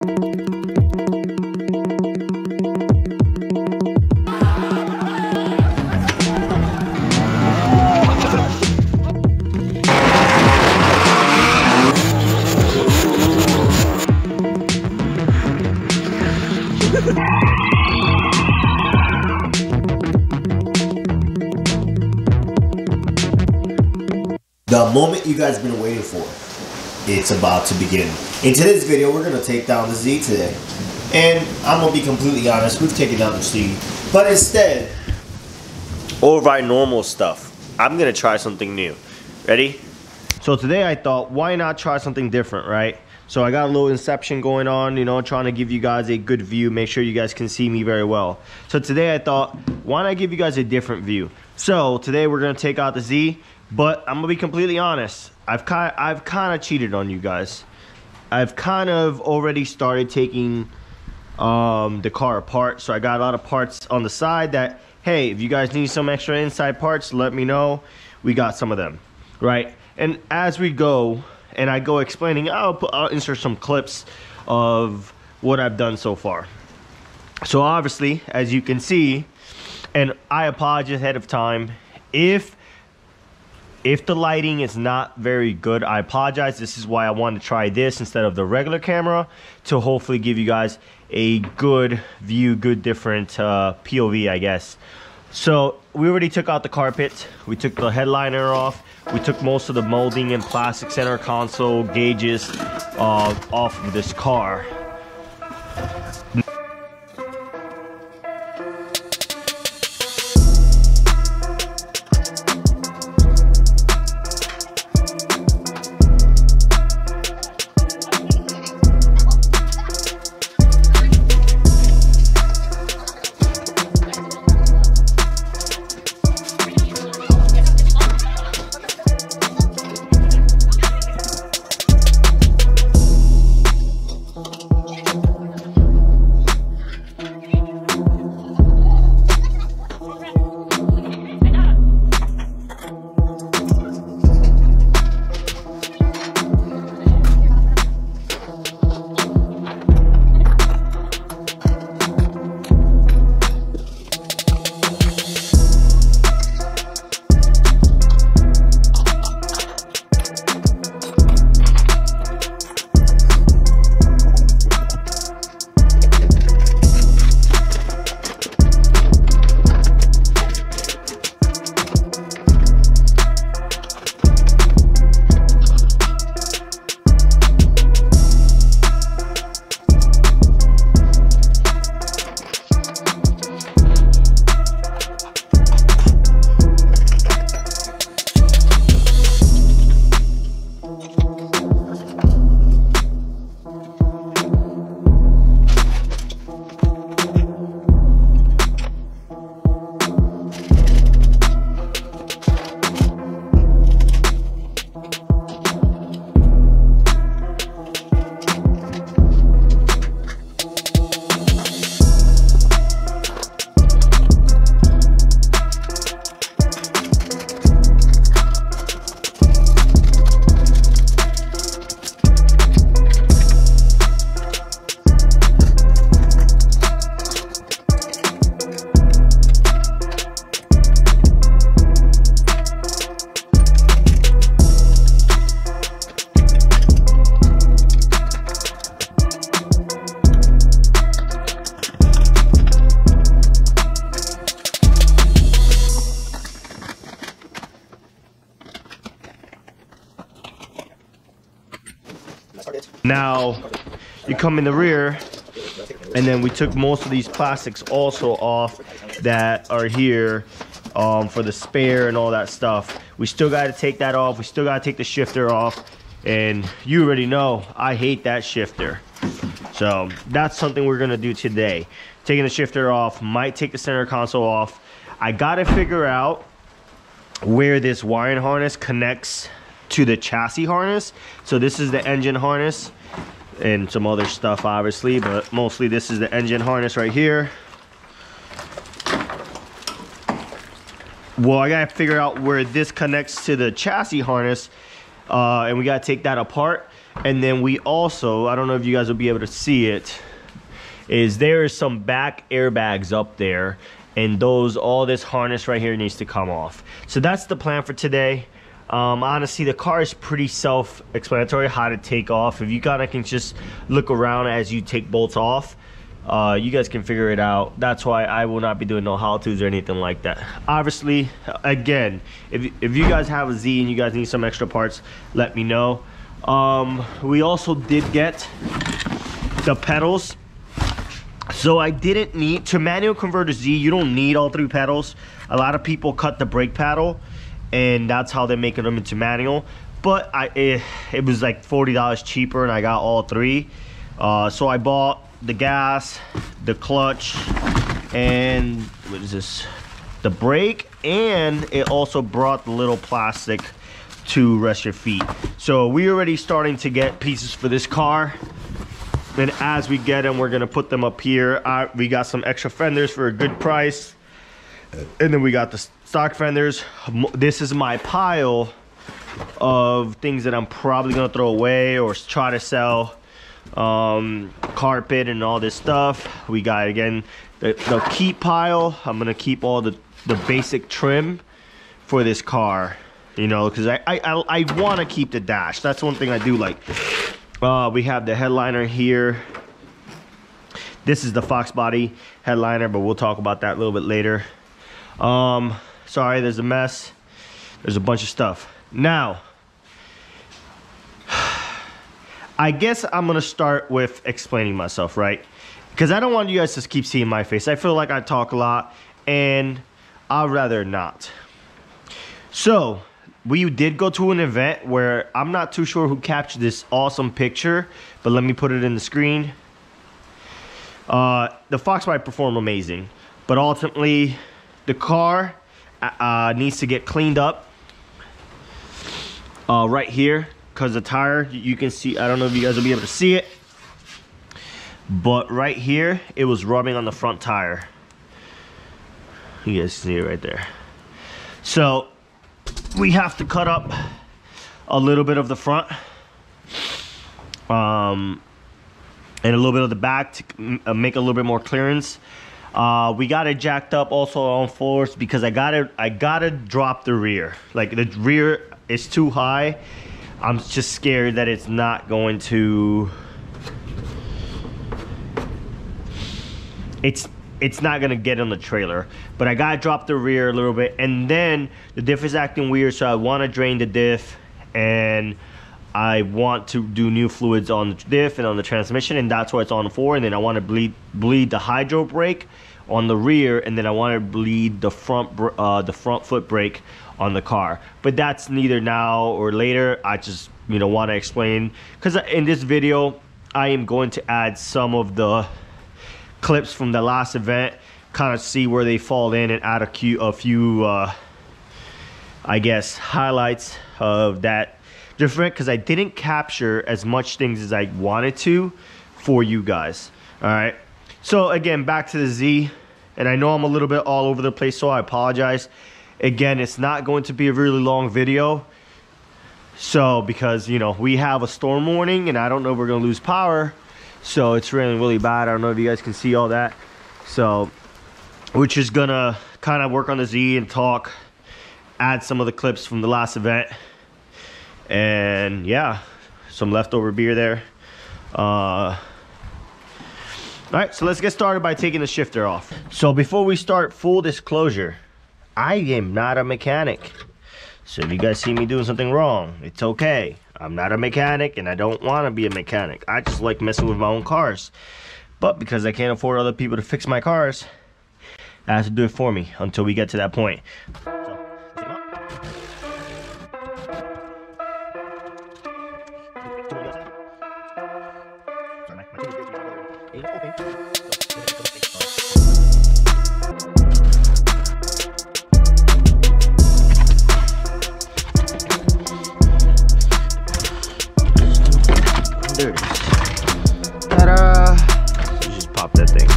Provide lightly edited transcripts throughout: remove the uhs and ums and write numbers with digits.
The moment you guys have been waiting for, it's about to begin. In today's video, we're going to take down the Z today. And I'm going to be completely honest, we've taken down the Z. But instead, over our normal stuff, I'm going to try something new. Ready? So today I thought, why not try something different, right? So I got a little inception going on, you know, trying to give you guys a good view, make sure you guys can see me very well. So today I thought, why not give you guys a different view? So today we're going to take out the Z. But I'm gonna be completely honest. I've kind of cheated on you guys. I've kind of already started taking the car apart. So I got a lot of parts on the side that, hey, if you guys need some extra inside parts, let me know. We got some of them, right? And as we go, and I go explaining, I'll insert some clips of what I've done so far. So obviously, as you can see, and I apologize ahead of time if the lighting is not very good, I apologize. This is why I wanted to try this instead of the regular camera, to hopefully give you guys a good view, good different POV, I guess. So we already took out the carpet. We took the headliner off. We took most of the molding and plastic center console gauges off of this car. Now you come in the rear, and then we took most of these plastics also off that are here for the spare and all that stuff. We still got to take that off. We still got to take the shifter off, and you already know I hate that shifter. So that's something we're gonna do today. Taking the shifter off, might take the center console off. I gotta figure out where this wiring harness connects to the chassis harness. So this is the engine harness and some other stuff obviously, but mostly this is the engine harness right here. Well, I gotta figure out where this connects to the chassis harness, and we gotta take that apart. And then we also, I don't know if you guys will be able to see it, is there is some back airbags up there, and all this harness right here needs to come off. So that's the plan for today. Honestly, the car is pretty self-explanatory how to take off. If you kind of can just look around as you take bolts off, you guys can figure it out. That's why I will not be doing no how-tos or anything like that. Obviously, again, if you guys have a Z and you guys need some extra parts, let me know. We also did get the pedals. So I didn't need to manual convert a Z. You don't need all 3 pedals. A lot of people cut the brake pedal, and that's how they're making them into manual. But it was like $40 cheaper, and I got all 3. So I bought the gas, the clutch, and what is this? The brake, and it also brought the little plastic to rest your feet. So we're already starting to get pieces for this car. And as we get them, we're gonna put them up here. We got some extra fenders for a good price. And then we got the stock fenders. This is my pile of things that I'm probably gonna throw away or try to sell. Carpet and all this stuff. We got, again, the keep pile. I'm gonna keep all the basic trim for this car, you know, because I want to keep the dash. That's one thing I do like. We have the headliner here. This is the foxbody headliner, but we'll talk about that a little bit later. Sorry, there's a mess. There's a bunch of stuff. Now, I guess I'm gonna start with explaining myself, right? Because I don't want you guys to keep seeing my face. I feel like I talk a lot, and I'd rather not. So, we did go to an event where I'm not too sure who captured this awesome picture, but let me put it in the screen. The foxbody performed amazing, but ultimately the car needs to get cleaned up right here, because the tire, you can see, I don't know if you guys will be able to see it, but right here it was rubbing on the front tire. You guys see it right there. So we have to cut up a little bit of the front and a little bit of the back to make a little bit more clearance. We got it jacked up also on force because I gotta drop the rear. Like, the rear is too high. I'm just scared that it's not going to, it's not gonna get on the trailer. But I gotta drop the rear a little bit, and then the diff is acting weird, so I want to drain the diff, and I want to do new fluids on the diff and on the transmission, and that's why it's on 4. And then I want to bleed the hydro brake on the rear, and then I want to bleed the front foot brake on the car. But that's neither now or later. I just, you know, want to explain, because in this video I am going to add some of the clips from the last event, kind of see where they fall in, and add a few I guess highlights of that different, because I didn't capture as much things as I wanted to for you guys. All right, so again, back to the Z, and I know I'm a little bit all over the place, so I apologize. Again, it's not going to be a really long video, so because, you know, we have a storm warning, and I don't know if we're gonna lose power, so it's raining really bad. I don't know if you guys can see all that. So we're just gonna kind of work on the Z and talk, add some of the clips from the last event, and yeah, some leftover beer there. All right, so let's get started by taking the shifter off. So before we start, full disclosure, I am not a mechanic. So if you guys see me doing something wrong, it's okay. I'm not a mechanic, and I don't want to be a mechanic. I just like messing with my own cars. But because I can't afford other people to fix my cars, I have to do it for me until we get to that point. There it is. Ta-da! So just pop that thing.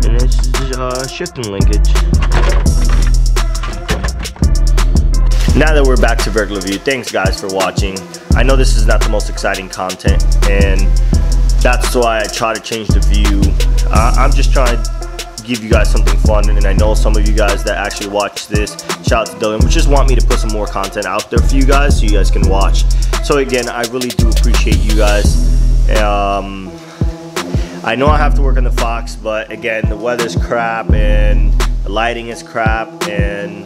And it's just shifting linkage. Now that we're back to regular view, thanks guys for watching. I know this is not the most exciting content, and that's why I try to change the view. I'm just trying to give you guys something fun, and I know some of you guys that actually watch this, shout out to Dylan, which just want me to put some more content out there for you guys so you guys can watch. So again, I really do appreciate you guys. I know I have to work on the Fox, but again, the weather's crap and the lighting is crap, and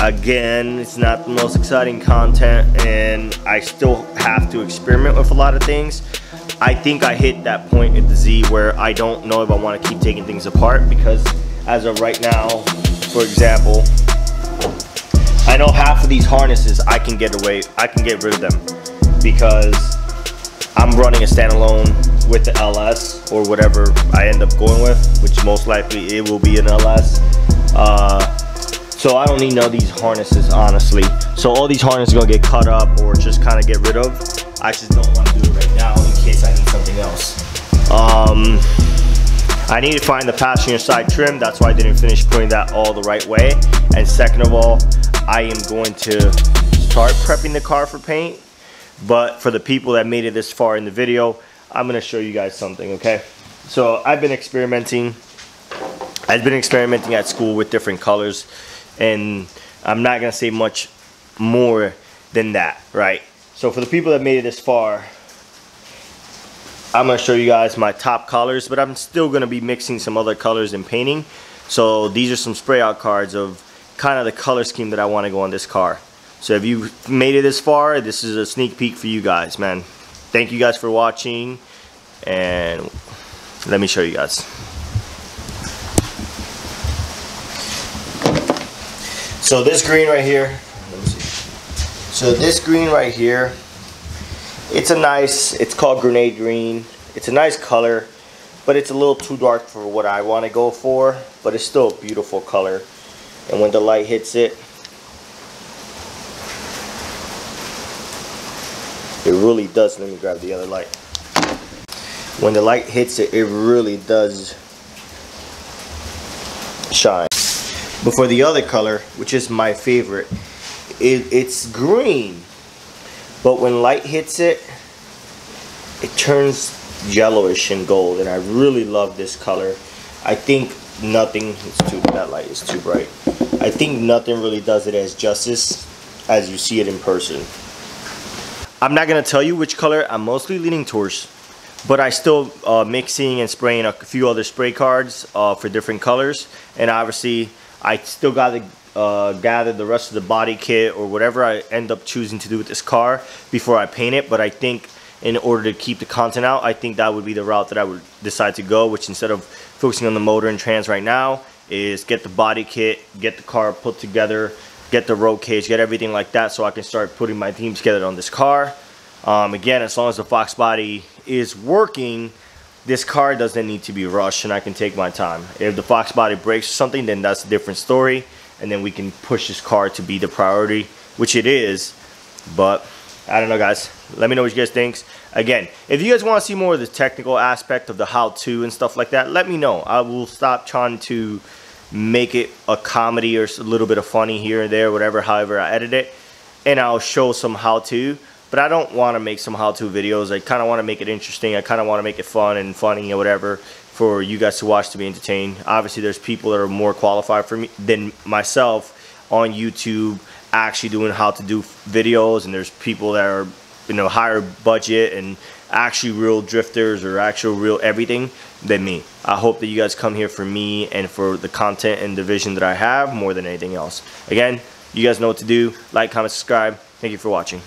again, it's not the most exciting content, and I still have to experiment with a lot of things. I think I hit that point at the Z where I don't know if I want to keep taking things apart, because as of right now, for example, I know half of these harnesses I can get rid of them because I'm running a standalone with the LS or whatever I end up going with, which most likely it will be an LS. So I don't need none of these harnesses, honestly. So all these harnesses are gonna get cut up or just kind of get rid of. I just don't want to do it right now in case I need something else. I need to find the passenger side trim. That's why I didn't finish putting that all the right way. And second of all, I am going to start prepping the car for paint. But for the people that made it this far in the video, I'm gonna show you guys something, okay? So I've been experimenting at school with different colors, and I'm not gonna say much more than that, right? So for the people that made it this far, I'm gonna show you guys my top colors, but I'm still gonna be mixing some other colors and painting. So these are some spray out cards of kind of the color scheme that I wanna go on this car. So if you made it this far, this is a sneak peek for you guys, man. Thank you guys for watching, and let me show you guys. So this green right here, let me see. So this green right here, it's called grenade green. It's a nice color, but it's a little too dark for what I want to go for, but it's still a beautiful color. And when the light hits it, it really does. Let me grab the other light. When the light hits it, it really does shine. But for the other color, which is my favorite, it's green, but when light hits it, it turns yellowish and gold, and I really love this color. I think nothing, that light is too bright. I think nothing really does it as justice as you see it in person. I'm not gonna tell you which color I'm mostly leaning towards, but I still mixing and spraying a few other spray cards for different colors, and obviously I still got to gather the rest of the body kit or whatever I end up choosing to do with this car before I paint it. But I think in order to keep the content out, I think that would be the route that I would decide to go, which instead of focusing on the motor and trans right now, is get the body kit, get the car put together, get the roll cage, get everything like that, so I can start putting my team together on this car. Again, as long as the fox body is working, this car doesn't need to be rushed, and I can take my time. If the fox body breaks or something, then that's a different story, and then we can push this car to be the priority, which it is. But I don't know, guys. Let me know what you guys think. Again, if you guys want to see more of the technical aspect of the how-to and stuff like that, let me know. I will stop trying to make it a comedy or a little bit of funny here and there, whatever, however I edit it, and I'll show some how-to. But I don't want to make some how-to videos. I kind of want to make it interesting. I kind of want to make it fun and funny or whatever for you guys to watch, to be entertained. Obviously, there's people that are more qualified for me than myself on YouTube actually doing how to do videos, and there's people that are, you know, higher budget and actually real drifters or actual real everything than me. I hope that you guys come here for me and for the content and the vision that I have more than anything else. Again, you guys know what to do. Like, comment, subscribe. Thank you for watching.